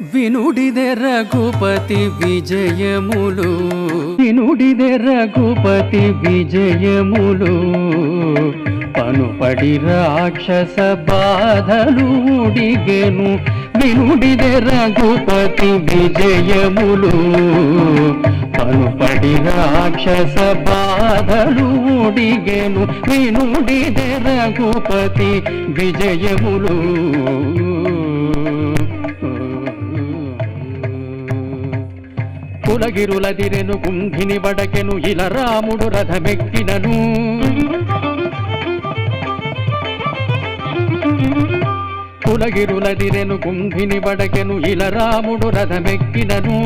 వినుడిదే రఘుపతి విజయములు వినుడిదే రఘుపతి విజయములు పనుపడి రాక్షస బాధలు ఊడిగెను వినుడిదే రఘుపతి విజయములు పనుపడి రాక్షస బాధలు ఊడిగెను వినుడిదే రఘుపతి విజయములు కులగిరులదిరెను కుంభిని బడకెను ఇల రాముడు రథమెక్కినను కులగిరులదిరెను కుంభిని బడకెను ఇల రాముడు రథమెక్కినను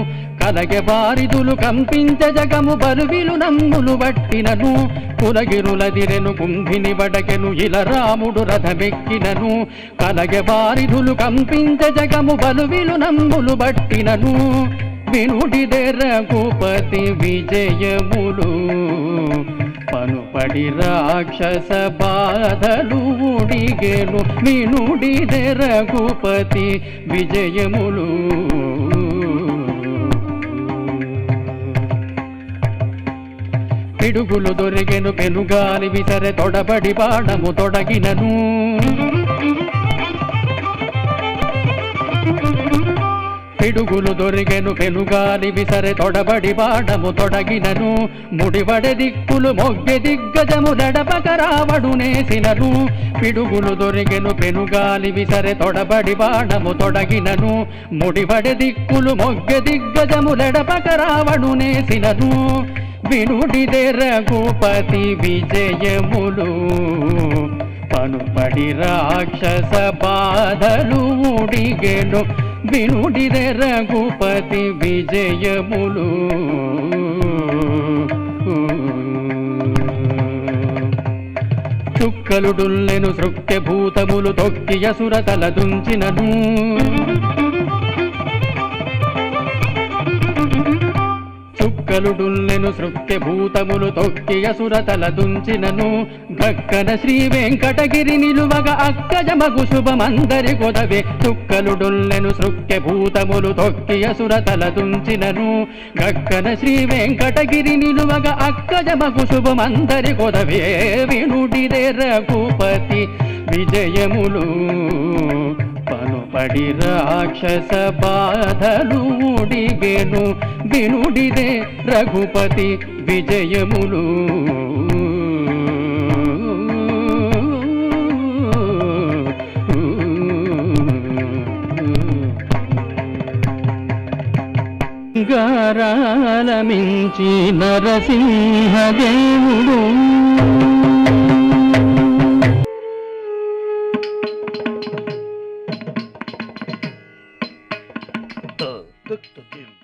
కలగె బారిదులు కంపించ జగము బలువిలు నమ్ములు బట్టినను కులగిరులదిరెను కుంభిని బడకెను ఇల రాముడు రథమెక్కినను కలగె బారిదులు కంపించ జగము బలువిలు నమ్ములు బట్టినను వినుడిదే రఘుపతి విజయములు పనుపడి రాక్షస బాధలు ఊడిగెను వినుడిదే రఘుపతి విజయములు పిడుగులు దొరిగెను పెనుగాలి విసరె తొడబడి బాణము తొడగినను పిడుగులు దొరిగెను పెనుగాలి విసరె తొడబడి బాణము తొడగినను ముడివడె దిక్కులు మొగ్గె దిగ్గజము నడపక రావడు నేసినను పిడుగులు దొరిగెను పెనుగాలి విసరె తొడబడి బాణము తొడగినను ముడివడె దిక్కులు మొగ్గె దిగ్గజము నడపక రావడు నేసినను వినుడిదే రఘుపతి విజయములు పనుపడి రాక్షస బాధలు ఊడిగెను వినుడిదే రఘుపతి విజయములు చుక్కలుడుల్లెను సృక్య భూతములు తొక్కియ సురతల దుంచినను చుక్కలుడుల్లెను సృక్య భూతములు తొక్కియ సురతల దుంచినను గక్కన శ్రీ వెంకటగిరి నిలువగ అక్కజమగు శుభమందరి కొదవే చుక్కలుడుల్లెను సృక్య భూతములు తొక్కియ సురతల దుంచినను గక్కన శ్రీ వెంకటగిరి నిలువగ అక్కజమగు శుభమందరి కొదవే వినుడిదే రఘుపతి విజయములు పనుపడి రాక్షస బాధలు ఊడిగెను వినుడిదే రఘుపతి విజయములు గారాల మించి నరసింహదేవుడు tık tık